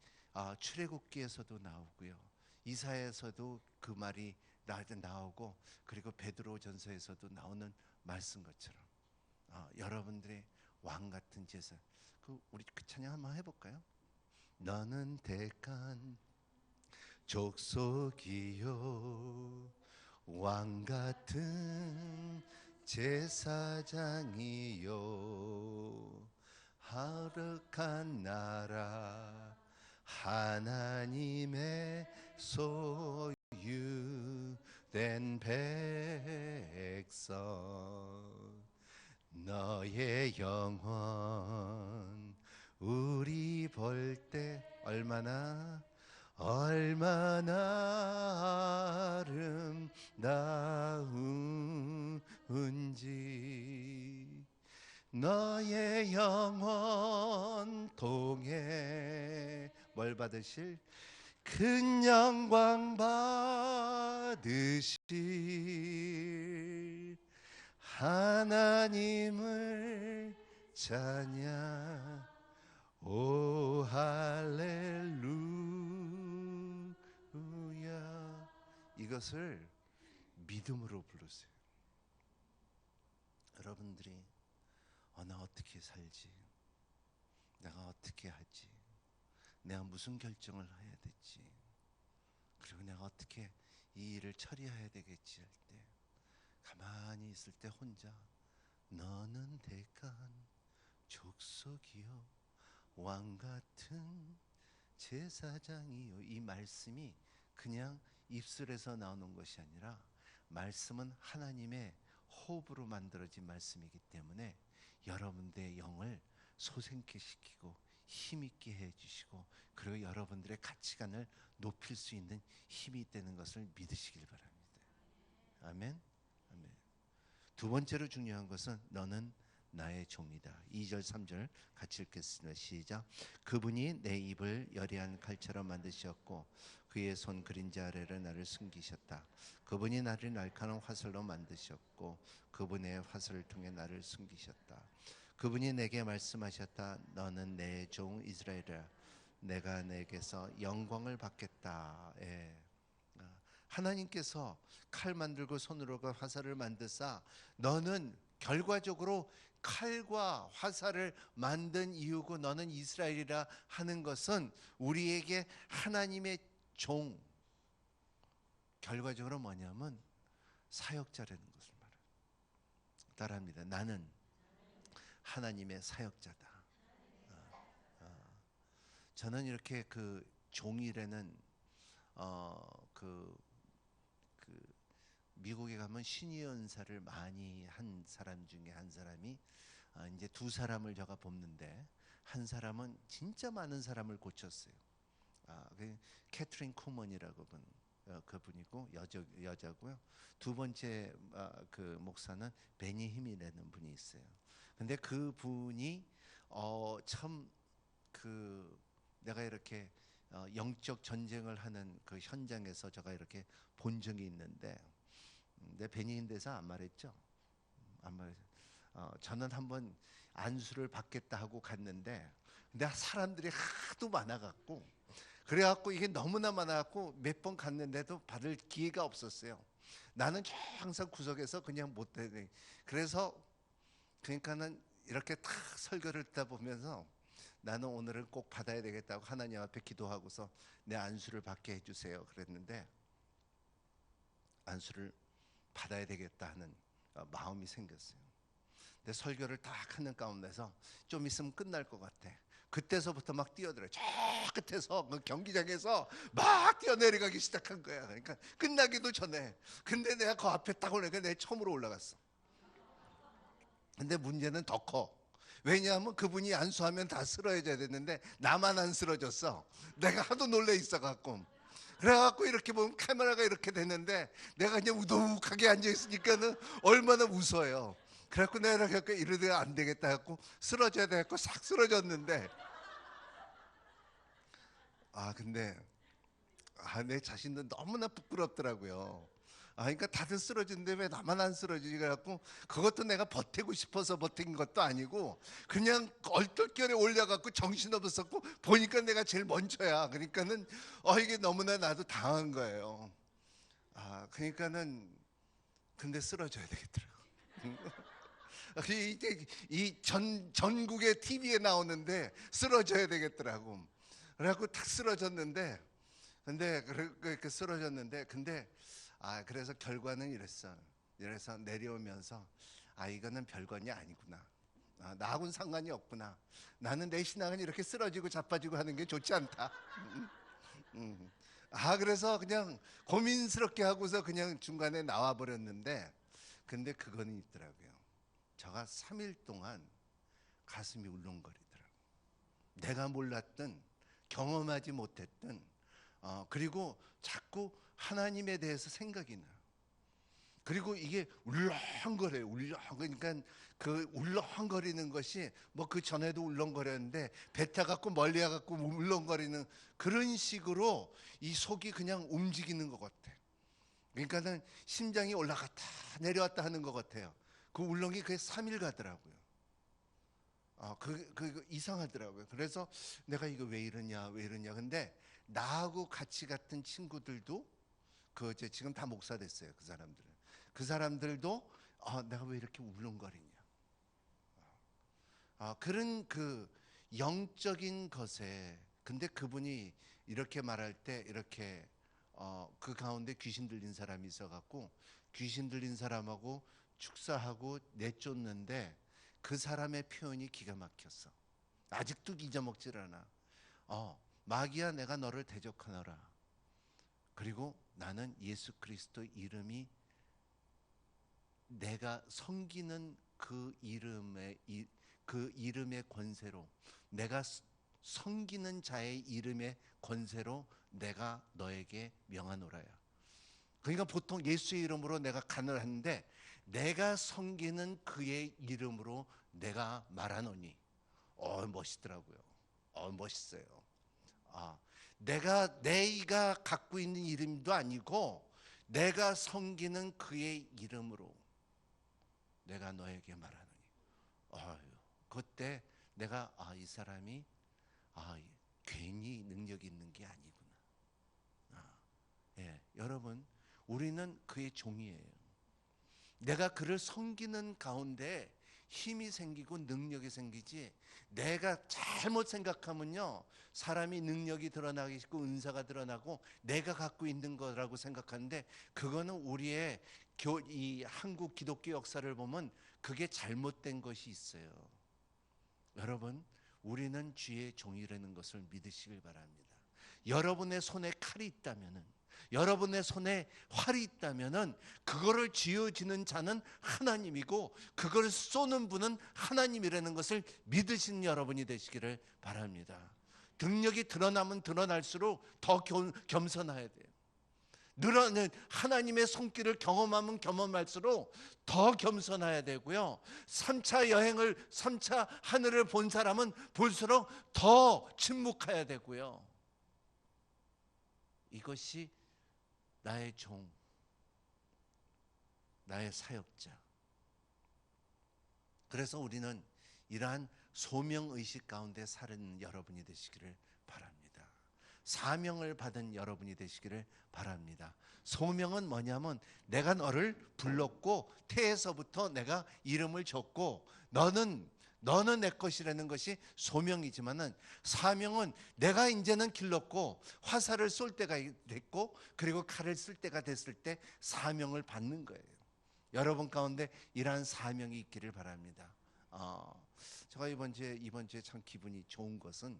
출애굽기에서도 나오고요, 이사야에서도 그 말이 나오고, 그리고 베드로전서에서도 나오는 말씀 것처럼 여러분들의 왕 같은 제사. 우리 그 찬양 한번 해볼까요? 너는 택한 족속이요 왕 같은 제사장이요 하륵한 나라 하나님의 소유된 백성. 너의 영혼 우리 볼 때 얼마나 아름다운지. 너의 영혼 통해 뭘 받으실? 큰 영광 받으실 하나님을 찬양. 오 할렐루야. 이것을 믿음으로 부르세요. 여러분들이 나 어떻게 살지? 내가 어떻게 하지? 내가 무슨 결정을 해야 될지, 그리고 내가 어떻게 이 일을 처리해야 되겠지 할 때, 가만히 있을 때 혼자 너는 택한 족속이요 왕 같은 제사장이요, 이 말씀이 그냥 입술에서 나오는 것이 아니라, 말씀은 하나님의 호흡으로 만들어진 말씀이기 때문에 여러분들의 영을 소생케 시키고 힘있게 해주시고, 그리고 여러분들의 가치관을 높일 수 있는 힘이 되는 것을 믿으시길 바랍니다. 아멘. 아멘. 두 번째로 중요한 것은 너는 나의 종이다. 2절 3절 같이 읽겠습니다. 시작. 그분이 내 입을 여리한 칼처럼 만드셨고 그의 손 그림자 아래로 나를 숨기셨다. 그분이 나를 날카로운 화살로 만드셨고 그분의 화살을 통해 나를 숨기셨다. 그분이 내게 말씀하셨다. 너는 내 종 이스라엘이라. 내가 내게서 영광을 받겠다. 하나님께서 칼 만들고 손으로 화살을 만드사, 너는 결과적으로 칼과 화살을 만든 이유고 너는 이스라엘이라 하는 것은 우리에게 하나님의 종, 결과적으로 뭐냐면 사역자라는 것을 말합니다. 따라합니다. 나는 하나님의 사역자다. 저는 이렇게 그 종이라는 미국에 가면 신의 은사를 많이 한 사람 중에 한 사람이, 이제 두 사람을 제가 뽑는데, 한 사람은 진짜 많은 사람을 고쳤어요. 그 캐트린 쿠먼이라고 그분이고 여자고요. 두 번째 그 목사는 베니 힘이라는 분이 있어요. 근데 그 분이 참 그 내가 이렇게 영적 전쟁을 하는 그 현장에서 제가 이렇게 본 적이 있는데, 내 베니인 데서 안 말했죠. 안 말. 저는 한번 안수를 받겠다 하고 갔는데, 근데 사람들이 하도 많아갖고, 그래갖고 이게 너무나 많아갖고 몇 번 갔는데도 받을 기회가 없었어요. 나는 항상 구석에서 그냥 못 되네. 그래서 그러니까는 이렇게 탁 설교를 듣다 보면서 나는 오늘은 꼭 받아야 되겠다고 하나님 앞에 기도하고서 내 안수를 받게 해주세요 그랬는데, 안수를 받아야 되겠다 하는 마음이 생겼어요. 근데 설교를 딱 하는 가운데서 좀 있으면 끝날 것 같아. 그때서부터 막 뛰어들어요. 저 끝에서 그 경기장에서 막 뛰어내려가기 시작한 거야. 그러니까 끝나기도 전에. 근데 내가 그 앞에 딱 오니까 내가 처음으로 올라갔어. 근데 문제는 더 커. 왜냐하면 그분이 안수하면 다 쓰러져야 됐는데 나만 안 쓰러졌어. 내가 하도 놀래 있어갖고. 그래갖고 이렇게 보면 카메라가 이렇게 됐는데 내가 그냥 우두둑하게 앉아있으니까는 얼마나 무서워요. 그래갖고 내가 이러다가 안 되겠다 해갖고 쓰러져야 돼갖고 싹 쓰러졌는데, 근데 내 자신도 너무나 부끄럽더라고요. 그러니까 다들 쓰러지는데 왜 나만 안 쓰러지지? 그래갖고 그것도 내가 버티고 싶어서 버틴 것도 아니고 그냥 얼떨결에 올려갖고 정신없었고 보니까 내가 제일 먼저야. 그러니까는 이게 너무나 나도 당한 거예요. 그러니까는 근데 쓰러져야 되겠더라고. 이 전국의 TV에 나오는데 쓰러져야 되겠더라고. 그래갖고 탁 쓰러졌는데, 근데 그렇게 쓰러졌는데, 근데 그래서 결과는 이랬어. 이래서 내려오면서 이거는 별건이 아니구나. 나하고는 상관이 없구나. 나는 내 신앙은 이렇게 쓰러지고 자빠지고 하는 게 좋지 않다. 그래서 그냥 고민스럽게 하고서 그냥 중간에 나와 버렸는데, 근데 그거는 있더라고요. 제가 3일 동안 가슴이 울렁거리더라고요. 내가 몰랐던, 경험하지 못했던, 그리고 자꾸 하나님에 대해서 생각이 나. 그리고 이게 울렁거려요. 그러니까 그 울렁거리는 것이 뭐 그 전에도 울렁거렸는데 뱉어 갖고 멀리 가갖고 울렁거리는 그런 식으로 이 속이 그냥 움직이는 것 같아. 그러니까는 심장이 올라갔다 내려왔다 하는 것 같아요. 그 울렁이 그게 3일 가더라고요. 그 이상하더라고요. 그래서 내가 이거 왜 이러냐. 근데 나하고 같이 갔던 친구들도 지금 다 목사 됐어요. 그 사람들도 내가 왜 이렇게 울렁거리냐. 그런 그 영적인 것에, 근데 그분이 이렇게 말할 때 이렇게 그 가운데 귀신 들린 사람이 있어갖고 귀신 들린 사람하고 축사하고 내쫓는데 그 사람의 표현이 기가 막혔어. 아직도 잊어먹질 않아. 마귀야 내가 너를 대적하노라. 그리고 나는 예수 그리스도 이름이 내가 섬기는 그 이름의 권세로, 내가 섬기는 자의 이름의 권세로 내가 너에게 명하노라야. 그러니까 보통 예수의 이름으로 내가 간을 하는데 내가 섬기는 그의 이름으로 내가 말하노니. 멋있더라고요. 멋있어요. 내가 갖고 있는 이름도 아니고 내가 섬기는 그의 이름으로 내가 너에게 말하노니. 그때 내가 이 사람이 괜히 능력 있는 게 아니구나. 여러분, 우리는 그의 종이에요. 내가 그를 섬기는 가운데 힘이 생기고 능력이 생기지, 내가 잘못 생각하면요 사람이 능력이 드러나기 쉽고 은사가 드러나고 내가 갖고 있는 거라고 생각하는데, 그거는 우리의 이 한국 기독교 역사를 보면 그게 잘못된 것이 있어요. 여러분, 우리는 주의 종이라는 것을 믿으시길 바랍니다. 여러분의 손에 칼이 있다면은, 여러분의 손에 활이 있다면은 그거를 쥐어지는 자는 하나님이고 그걸 쏘는 분은 하나님이라는 것을 믿으신 여러분이 되시기를 바랍니다. 능력이 드러나면 드러날수록 더 겸손해야 돼요. 늘어는 하나님의 손길을 경험하면 경험할수록 더 겸손해야 되고요. 3차 여행을 3차 하늘을 본 사람은 볼수록 더 침묵해야 되고요. 이것이 나의 종, 나의 사역자. 그래서 우리는 이러한 소명의식 가운데 사는 여러분이 되시기를 바랍니다. 사명을 받은 여러분이 되시기를 바랍니다. 소명은 뭐냐면 내가 너를 불렀고 태에서부터 내가 이름을 줬고 너는 내 것이라는 것이 소명이지만은, 사명은 내가 이제는 길렀고 화살을 쏠 때가 됐고 그리고 칼을 쓸 때가 됐을 때 사명을 받는 거예요. 여러분 가운데 이러한 사명이 있기를 바랍니다. 제가 이번 주에 참 기분이 좋은 것은,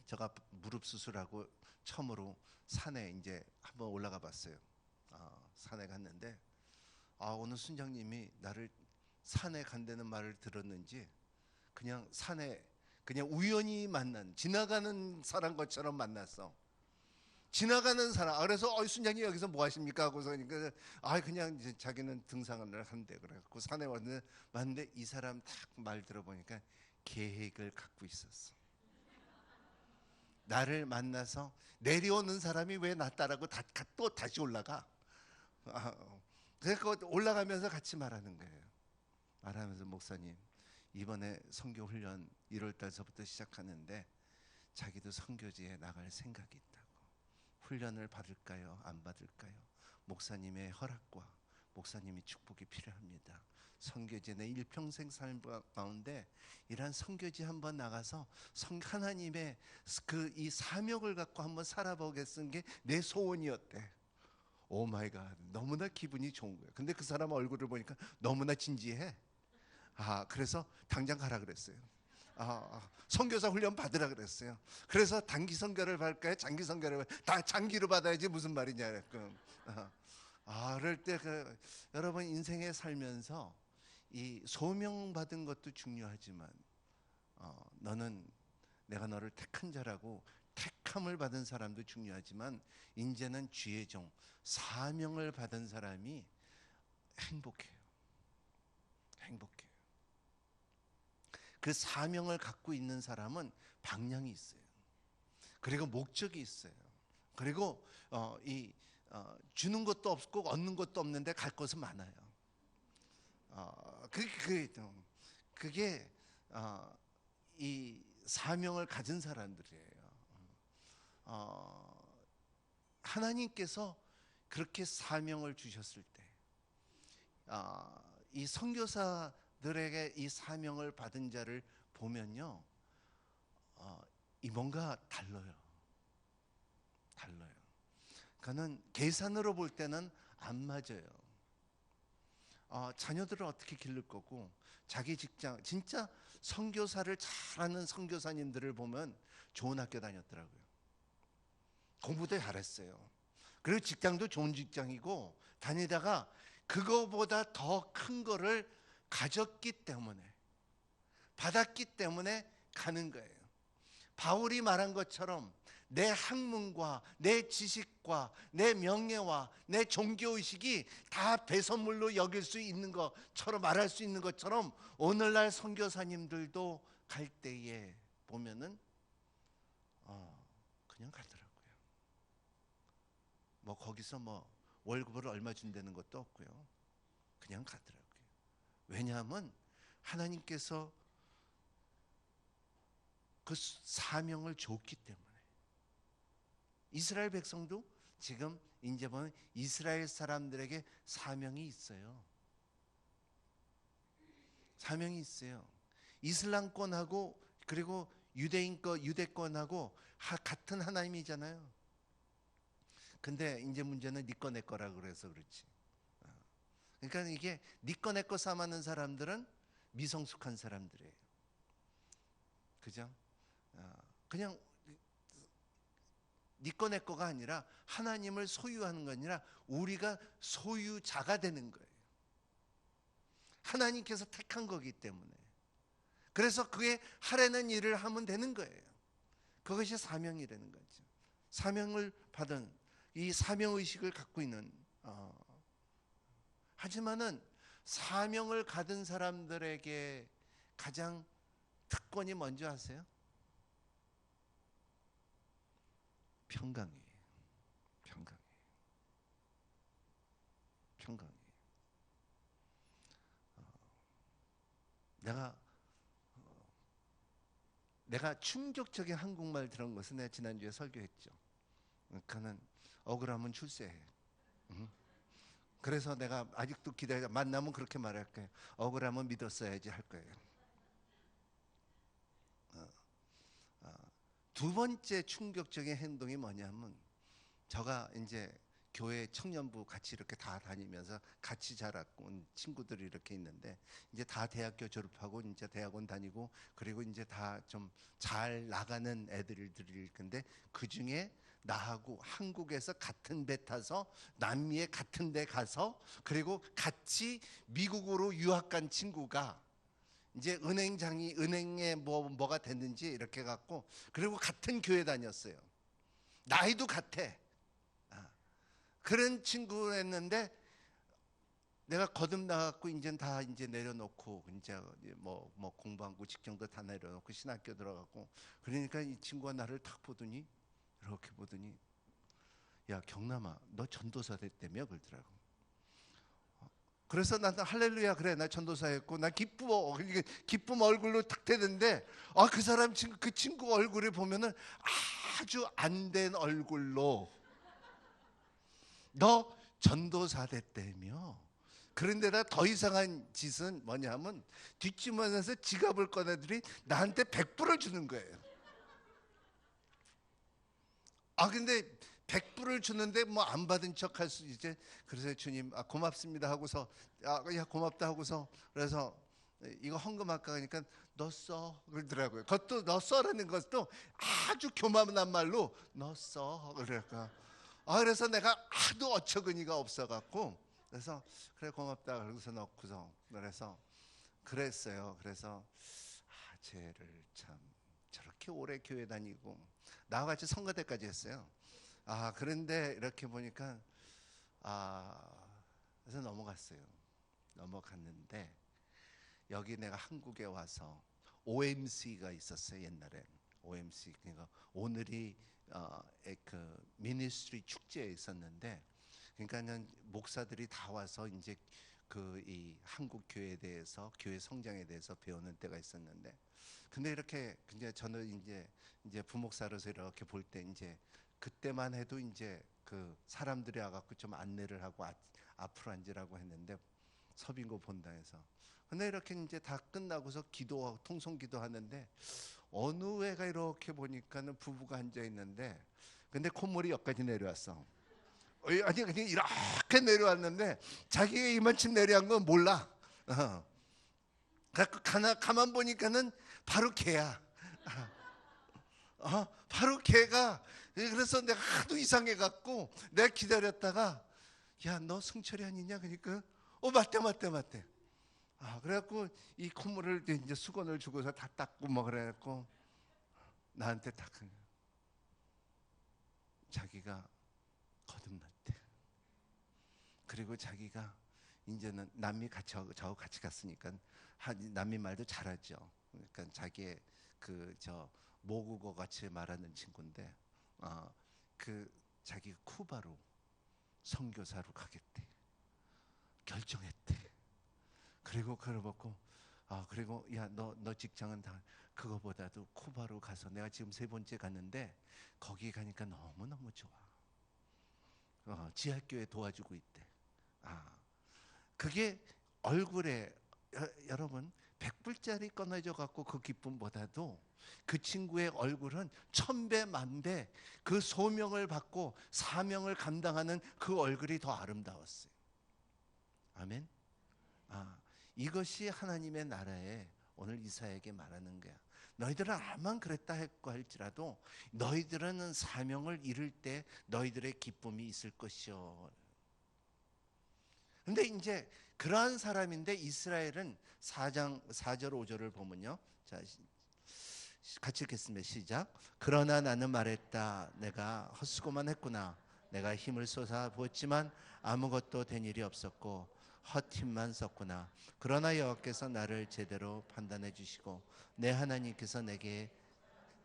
제가 무릎 수술하고 처음으로 산에 이제 한번 올라가 봤어요. 산에 갔는데 오늘 순장님이 나를 산에 간다는 말을 들었는지 그냥 산에 그냥 우연히 만난, 지나가는 사람 것처럼 만났어. 지나가는 사람. 그래서 순장님 여기서 뭐 하십니까 하고서 그냥 이제 자기는 등산을 한대. 그래갖고 산에 왔는데 이 사람 딱 말 들어보니까 계획을 갖고 있었어. 나를 만나서 내려오는 사람이 왜 나 따라고 또 다시 올라가. 그래서 올라가면서 같이 말하는 거예요. 말하면서, 목사님 이번에 선교 훈련 1월 달서부터 시작하는데 자기도 선교지에 나갈 생각이 있다고. 훈련을 받을까요? 안 받을까요? 목사님의 허락과 목사님의 축복이 필요합니다. 선교지 내 일평생 삶 가운데 이러한 선교지 한번 나가서 하나님의 이 사명을 갖고 한번 살아보겠는 게 내 소원이었대. 오 마이 갓, 너무나 기분이 좋은 거예요. 근데 그 사람 얼굴을 보니까 너무나 진지해. 그래서 당장 가라 그랬어요. 선교사 훈련 받으라 그랬어요. 그래서 단기 선교를 받을까요? 장기 선교를 다 장기로 받아야지 무슨 말이냐. 그럴 때 여러분 인생에 살면서 이 소명 받은 것도 중요하지만 너는 내가 너를 택한 자라고 택함을 받은 사람도 중요하지만, 이제는 주의 종, 사명을 받은 사람이 행복해요. 그 사명을 갖고 있는 사람은 방향이 있어요. 그리고 목적이 있어요. 그리고 주는 것도 없고 얻는 것도 없는데 갈 곳은 많아요. 그게 이 사명을 가진 사람들이에요. 하나님께서 그렇게 사명을 주셨을 때, 이 선교사들에게 이 사명을 받은 자를 보면요, 이 뭔가 달라요. 그는 계산으로 볼 때는 안 맞아요. 자녀들을 어떻게 기를 거고, 자기 직장, 진짜 선교사를 잘하는 선교사님들을 보면 좋은 학교 다녔더라고요. 공부도 잘했어요. 그리고 직장도 좋은 직장이고 다니다가 그거보다 더 큰 거를 가졌기 때문에, 받았기 때문에 가는 거예요. 바울이 말한 것처럼 내 학문과 내 지식과 내 명예와 내 종교의식이 다 배선물로 여길 수 있는 것처럼, 말할 수 있는 것처럼 오늘날 선교사님들도 갈 때에 보면은 그냥 가더라고요. 뭐 거기서 뭐 월급을 얼마 준다는 것도 없고요. 그냥 가더라고요. 왜냐하면 하나님께서 그 사명을 줬기 때문에. 이스라엘 백성도 지금 이제 보면 이스라엘 사람들에게 사명이 있어요. 사명이 있어요. 이슬람권하고 그리고 유대권하고 같은 하나님이잖아요. 근데 이제 문제는 네 거 내 거라 그래서 그렇지. 그러니까 이게 네 거 내 거 삼아는 사람들은 미성숙한 사람들이에요. 그죠? 그냥 네 거 내 거가 아니라 하나님을 소유하는 거 아니라 우리가 소유자가 되는 거예요. 하나님께서 택한 거기 때문에. 그래서 그의 하라는 일을 하면 되는 거예요. 그것이 사명이라는 거죠. 사명을 받은, 이 사명 의식을 갖고 있는 하지만은 사명을 가진 사람들에게 가장 특권이 뭔지 아세요? 평강이에요. 평강이에요. 내가 충격적인 한국말 들은 것은 내가 지난주에 설교했죠. 그러니까는 억울하면 출세해. 그래서 내가 아직도 기다려, 만나면 그렇게 말할 거예요. 억울하면 믿었어야지 할 거예요. 두 번째 충격적인 행동이 뭐냐면, 제가 이제 교회 청년부 같이 이렇게 다 다니면서 같이 자랐고 친구들이 이렇게 있는데, 이제 다 대학교 졸업하고 이제 대학원 다니고, 그리고 이제 다 좀 잘 나가는 애들일 건데, 그 중에 나하고 한국에서 같은 배 타서 남미에 같은 데 가서, 그리고 같이 미국으로 유학 간 친구가 이제 은행에 뭐가 됐는지 이렇게 갖고, 그리고 같은 교회 다녔어요. 나이도 같아. 그런 친구였는데, 내가 거듭 나갖고 이제 다 이제 내려놓고 이제 뭐 공부하고 직장도 다 내려놓고 신학교 들어가고, 그러니까 이 친구가 나를 탁 보더니, 이렇게 보더니, 야 경남아, 너 전도사 됐다며 그러더라고. 그래서 나는 할렐루야, 그래 나 전도사였고 나 기쁨 얼굴로 탁 대는데, 그 친구 얼굴을 보면은 아주 안 된 얼굴로, 너 전도사 됐다며. 그런데다 더 이상한 짓은 뭐냐면, 뒷주머니에서 지갑을 꺼내더니 나한테 100불을 주는 거예요. 근데 100불을 주는데 뭐 안 받은 척 할 수 있지. 그래서 주님 고맙습니다 하고서, 야 고맙다 하고서, 그래서 이거 헌금할까 하니까 너 써 그러더라고요. 그것도 너 써라는 것도 아주 교만한 말로 너 써 그러니까, 그래서 내가 하도 어처구니가 없어갖고, 그래서 그래 고맙다 그러고서 넣고서, 그래서 그랬어요. 그래서 쟤를 참 저렇게 오래 교회 다니고 나와 같이 성가대까지 했어요. 그런데 이렇게 보니까 그래서 넘어갔는데, 여기 내가 한국에 와서 OMC가 있었어요. 옛날에 OMC, 그러니까 오늘이 그 미니스트리 축제에 있었는데, 그러니까는 목사들이 다 와서 이제 그 이 한국 교회에 대해서, 교회 성장에 대해서 배우는 때가 있었는데, 근데 이렇게 이제 저는 이제 부목사로서 이렇게 볼 때, 이제 그때만 해도 이제 그 사람들이 와갖고 좀 안내를 하고 앞으로 앉으라고 했는데, 서빙고 본당에서. 근데 이렇게 이제 다 끝나고서 기도하고 통성기도 하는데, 어느 애가 이렇게 보니까는 부부가 앉아 있는데, 근데 콧물이 여기까지 내려왔어. 아니 그냥 이렇게 내려왔는데, 자기가 이만큼 내려간 건 몰라. 가만 보니까는 바로 걔야. 바로 걔가. 그래서 내가 하도 이상해갖고 내가 기다렸다가, 야 너 승철이 아니냐 그러니까, 맞대. 그래갖고 이 콧물을 이제 수건을 주고서 다 닦고 뭐 그래갖고 나한테 딱, 자기가 거듭났대. 그리고 자기가 이제는 남미 저하고 같이 갔으니까 남미 말도 잘하죠. 그러니까 자기의 모국어 같이 말하는 친구인데, 자기가 쿠바로 선교사로 가겠대. 결정했대. 그리고 그걸 보고, 그리고 야 너 직장은 다, 그거보다도 쿠바로 가서, 내가 지금 3번째 갔는데 거기 가니까 너무너무 좋아. 지하교회 도와주고 있대. 그게 얼굴에, 여러분 100불짜리 꺼내져 갖고 그 기쁨보다도 그 친구의 얼굴은 1000배 만배 그 소명을 받고 사명을 감당하는 그 얼굴이 더 아름다웠어요. 아멘. 이것이 하나님의 나라에 오늘 이사야에게 말하는 거야. 너희들은 아만 그랬다 했고 할지라도 너희들은 사명을 이룰 때 너희들의 기쁨이 있을 것이요. 근데 이제 그러한 사람인데, 이스라엘은 4장 4절 5절을 보면요, 자 같이 읽겠습니다. 시작. 그러나 나는 말했다. 내가 헛수고만 했구나. 내가 힘을 쏟아 부었지만 아무것도 된 일이 없었고 헛힘만 썼구나. 그러나 여호와께서 나를 제대로 판단해 주시고 내 하나님께서 내게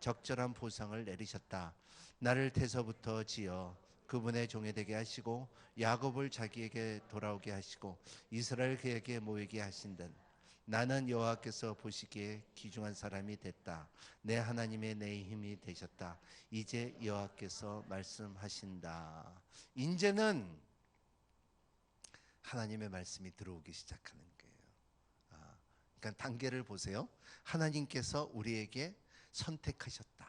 적절한 보상을 내리셨다. 나를 태서부터 지어 그분의 종이 되게 하시고 야곱을 자기에게 돌아오게 하시고 이스라엘 그에게 모이게 하신 듯 나는 여호와께서 보시기에 귀중한 사람이 됐다. 내 하나님의 내 힘이 되셨다. 이제 여호와께서 말씀하신다. 이제는 하나님의 말씀이 들어오기 시작하는 거예요. 그러니까 단계를 보세요. 하나님께서 우리에게 선택하셨다.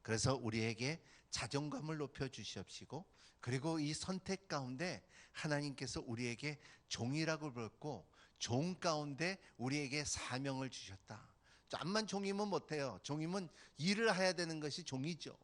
그래서 우리에게 자존감을 높여 주시옵시고, 그리고 이 선택 가운데 하나님께서 우리에게 종이라고 불렀고 종 가운데 우리에게 사명을 주셨다. 암만 종이면 못해요. 종이면 일을 해야 되는 것이 종이죠.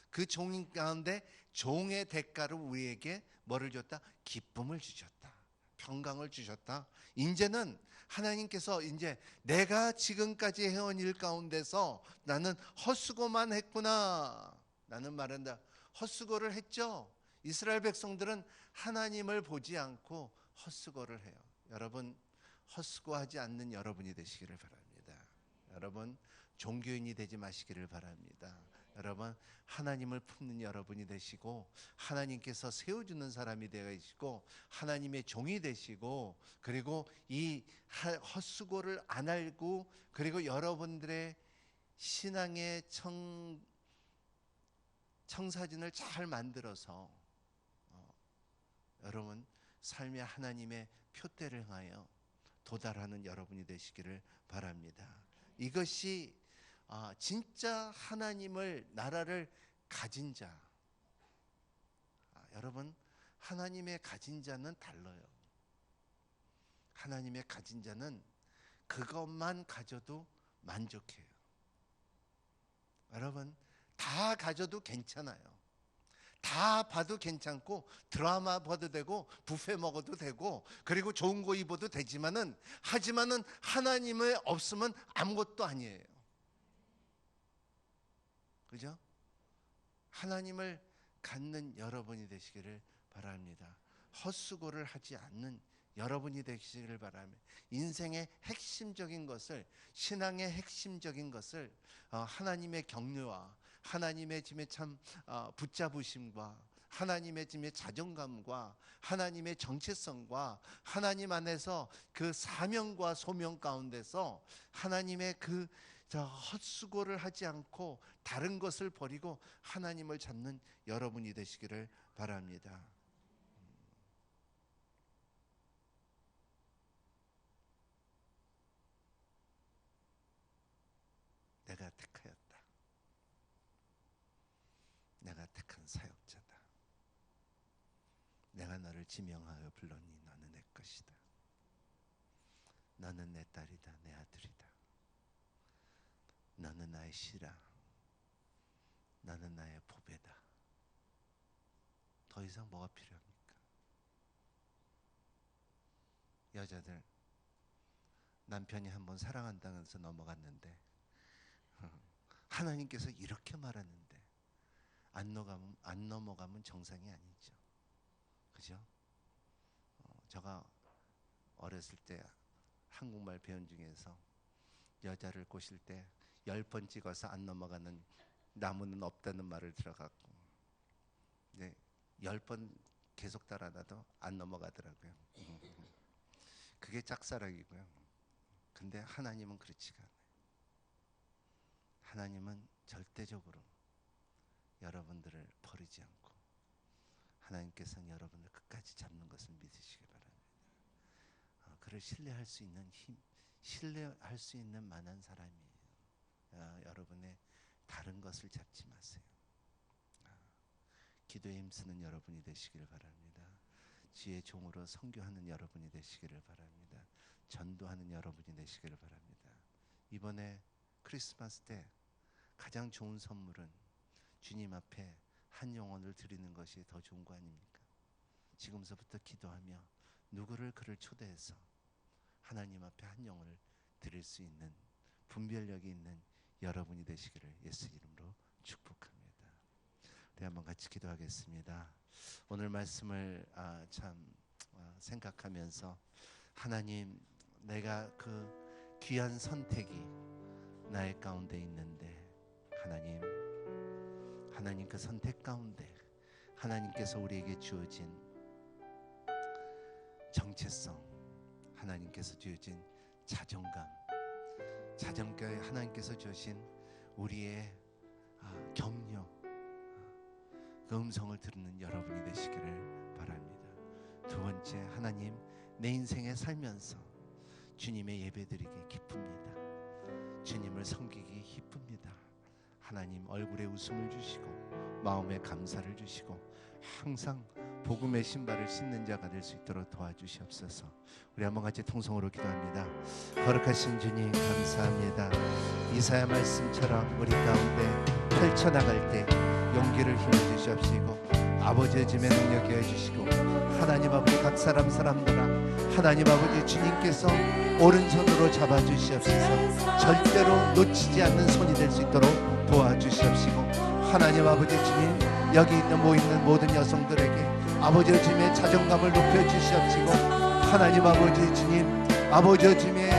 그 종 가운데 종의 대가로 우리에게 뭐를 줬다? 기쁨을 주셨다. 평강을 주셨다. 이제는 하나님께서 이제 내가 지금까지 해온 일 가운데서 나는 헛수고만 했구나. 나는 말한다. 헛수고를 했죠. 이스라엘 백성들은 하나님을 보지 않고 헛수고를 해요. 여러분, 헛수고하지 않는 여러분이 되시기를 바랍니다. 여러분, 종교인이 되지 마시기를 바랍니다. 여러분, 하나님을 품는 여러분이 되시고 하나님께서 세워주는 사람이 되시고 하나님의 종이 되시고, 그리고 이 헛수고를 안 알고, 그리고 여러분들의 신앙의 청사진을 잘 만들어서 여러분 삶의 하나님의 표대를 향하여 도달하는 여러분이 되시기를 바랍니다. 이것이 진짜 하나님을, 나라를 가진 자. 여러분, 하나님의 가진 자는 달라요. 하나님의 가진 자는 그것만 가져도 만족해요. 여러분, 다 가져도 괜찮아요. 다 봐도 괜찮고 드라마 봐도 되고 뷔페 먹어도 되고 그리고 좋은 거 입어도 되지만은, 하지만은 하나님을 없으면 아무것도 아니에요. 그죠? 하나님을 갖는 여러분이 되시기를 바랍니다. 헛수고를 하지 않는 여러분이 되시기를 바랍니다. 인생의 핵심적인 것을, 신앙의 핵심적인 것을 하나님의 격려와 하나님의 짐에 참 붙잡으심과 하나님의 짐의 자존감과 하나님의 정체성과 하나님 안에서 그 사명과 소명 가운데서 하나님의 그 헛수고를 하지 않고 다른 것을 버리고 하나님을 찾는 여러분이 되시기를 바랍니다. 내가 택하였다. 내가 택한 사역자다. 내가 너를 지명하여 불렀니 너는 내 것이다. 너는 내 딸이다, 내 아들이다. 너는 나의 씨라. 너는 나의 보배다. 더 이상 뭐가 필요합니까? 여자들, 남편이 한번 사랑한다고 해서 넘어갔는데 하나님께서 이렇게 말하는데 안 넘어가면 정상이 아니죠. 그죠? 제가 어렸을 때 한국말 배운 중에서 여자를 꼬실 때 10번 찍어서 안 넘어가는 나무는 없다는 말을 들어갔고, 네, 10번 계속 따라놔도 안 넘어가더라고요. 그게 짝사랑이고요. 근데 하나님은 그렇지가 않아요. 하나님은 절대적으로 여러분들을 버리지 않고 하나님께서는 여러분을 끝까지 잡는 것을 믿으시기 바랍니다. 그를 신뢰할 수 있는 힘, 신뢰할 수 있는 만한 사람이에요. 여러분의 다른 것을 잡지 마세요. 기도에 힘쓰는 여러분이 되시기를 바랍니다. 지혜 종으로 선교하는 여러분이 되시기를 바랍니다. 전도하는 여러분이 되시기를 바랍니다. 이번에 크리스마스 때 가장 좋은 선물은 주님 앞에 한 영혼을 드리는 것이 더 좋은 거 아닙니까? 지금서부터 기도하며 누구를 그를 초대해서 하나님 앞에 한 영혼을 드릴 수 있는 분별력이 있는 여러분이 되시기를 예수 이름으로 축복합니다. 때 한번 같이 기도하겠습니다. 오늘 말씀을 생각하면서 하나님, 내가 그 귀한 선택이 나의 가운데 있는데 하나님 그 선택 가운데 하나님께서 우리에게 주어진 정체성, 하나님께서 주어진 자존감, 하나님께서 주신 우리의 격려, 그 음성을 듣는 여러분이 되시기를 바랍니다. 두 번째, 하나님, 내 인생에 살면서 주님의 예배드리기 기쁩니다. 주님을 섬기기 기쁩니다. 하나님, 얼굴에 웃음을 주시고 마음에 감사를 주시고 항상 복음의 신발을 신는 자가 될 수 있도록 도와주시옵소서. 우리 한번 같이 통성으로 기도합니다. 거룩하신 주님, 감사합니다. 이사야 말씀처럼 우리 가운데 펼쳐나갈 때 용기를 힘을 주시옵시고 아버지의 짐의 능력이 해주시고 하나님 아버지 각 사람들아 하나님 아버지 주님께서 오른손으로 잡아주시옵소서. 절대로 놓치지 않는 손이 될 수 있도록 도와주시옵시고 하나님 아버지 주님, 여기 모이는 모든 여성들에게 아버지의 짐의 자존감을 높여주시옵시고 하나님 아버지 주님, 아버지의 짐의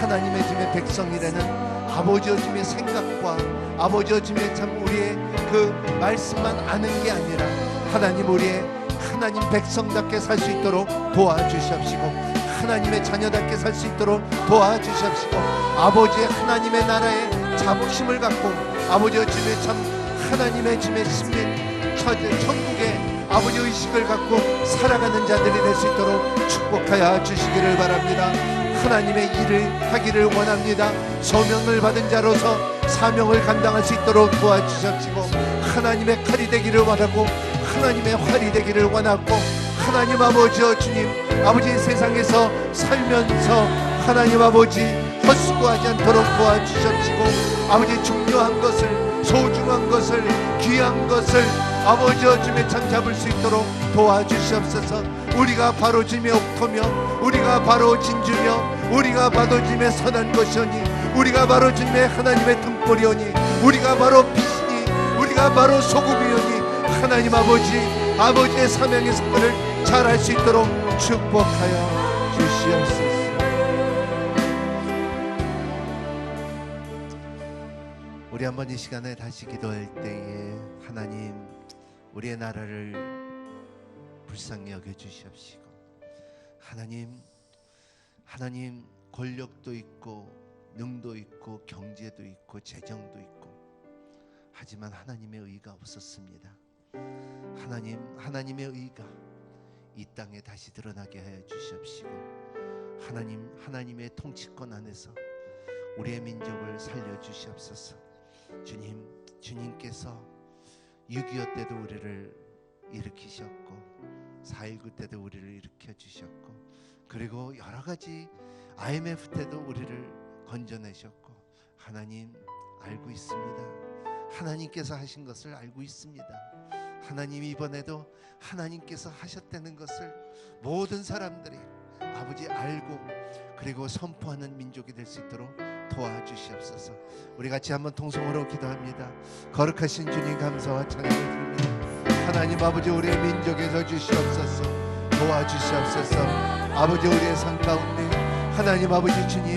하나님의 짐의 백성이라는 아버지의 짐의 생각과 아버지의 짐의 참 우리의 그 말씀만 아는 게 아니라 하나님, 우리의 하나님 백성답게 살 수 있도록 도와주시옵시고 하나님의 자녀답게 살 수 있도록 도와주시옵시고 아버지의 하나님의 나라의 자부심을 갖고 아버지의 짐의 참 하나님의 짐의 신민 천국의 아버지 의식을 갖고 살아가는 자들이 될 수 있도록 축복하여 주시기를 바랍니다. 하나님의 일을 하기를 원합니다. 소명을 받은 자로서 사명을 감당할 수 있도록 도와주시옵시고 하나님의 칼이 되기를 원하고 하나님의 활이 되기를 원하고 하나님 아버지여 주님, 아버지 세상에서 살면서 하나님 아버지 헛수고하지 않도록 도와주시옵시고 아버지 중요한 것을, 소중한 것을, 귀한 것을 아버지여 주님의 참 잡을 수 있도록 도와주시옵소서. 우리가 바로 주님의 옥토며 우리가 바로 진주며 우리가 바로 주님의 선한 것이오니 우리가 바로 주님의 하나님의 등불이오니 우리가 바로 빛이니 우리가 바로 소금이오니 하나님 아버지의 사명의 사건을 잘할 수 있도록 축복하여 주시옵소서. 우리 한번 이 시간에 다시 기도할 때에 하나님, 우리의 나라를 불쌍히 여겨주시옵시고 하나님 권력도 있고 능도 있고 경제도 있고 재정도 있고 하지만 하나님의 의가 없었습니다. 하나님의 의가 이 땅에 다시 드러나게 하여 주시옵시고 하나님의 통치권 안에서 우리의 민족을 살려주시옵소서. 주님께서 6.25 때도 우리를 일으키셨고 4.19 때도 우리를 일으켜주셨고 그리고 여러가지 IMF 때도 우리를 건져내셨고 하나님 알고 있습니다. 하나님께서 하신 것을 알고 있습니다. 하나님, 이번에도 하나님께서 하셨다는 것을 모든 사람들이 아버지 알고 그리고 선포하는 민족이 될 수 있도록 도와주시옵소서. 우리 같이 한번 통성으로 기도합니다. 거룩하신 주님, 감사와 찬양을 드립니다. 하나님 아버지, 우리의 민족에서 주시옵소서. 도와주시옵소서. 아버지, 우리의 삶 가운데 하나님 아버지 주님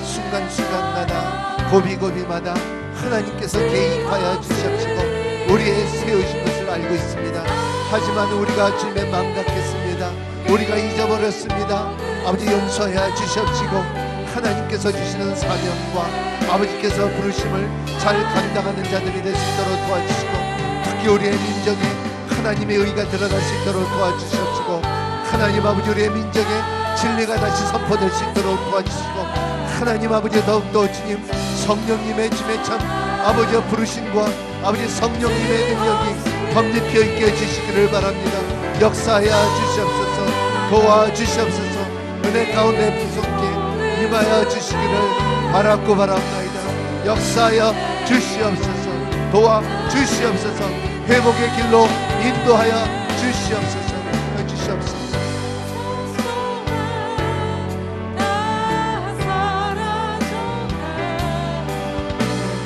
순간순간마다 고비고비마다 하나님께서 개입하여 주시옵시고 우리의 세우신 것을 알고 있습니다. 하지만 우리가 주님의 마음 같겠습니다. 우리가 잊어버렸습니다. 아버지, 용서해 주시옵시고 하나님께서 주시는 사명과 아버지께서 부르심을 잘 감당하는 자들이 될 수 있도록 도와주시고 특히 우리의 민족에 하나님의 의가 드러날 수 있도록 도와주시옵시고 하나님 아버지, 우리의 민족에 진리가 다시 선포될 수 있도록 도와주시고 하나님 아버지, 더욱더 주님 성령님의 주의 참 아버지의 부르심과 아버지 성령님의 능력이 덤립혀 있게 해주시기를 바랍니다. 역사하여 주시옵소서. 도와주시옵소서. 은혜 가운데 풍성케 임하여 주시기를 바랍고 바랍나이다. 역사하여 주시옵소서. 도와주시옵소서. 회복의 길로 인도하여 주시옵소서.